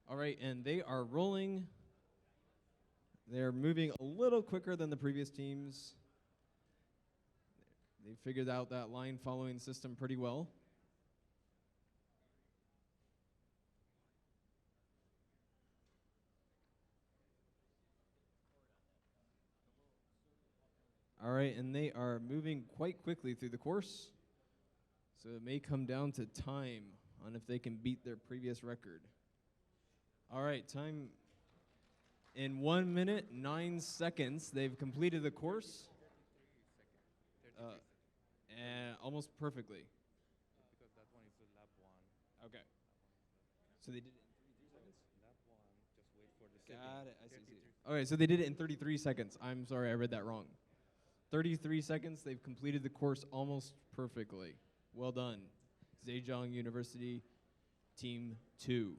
All right, and they are rolling. They're moving a little quicker than the previous teams. They figured out that line following system pretty well. All right, and they are moving quite quickly through the course. So it may come down to time on if they can beat their previous record. All right, time in 1 minute, 9 seconds. They've completed the course. And almost perfectly. Because that one is the lap one. Okay. So they did it in 33 seconds? Lap one, just wait for the Got it, I see. Okay, so they did it in 33 seconds. I'm sorry, I read that wrong. 33 seconds, they've completed the course almost perfectly. Well done. Zhejiang University Team 2.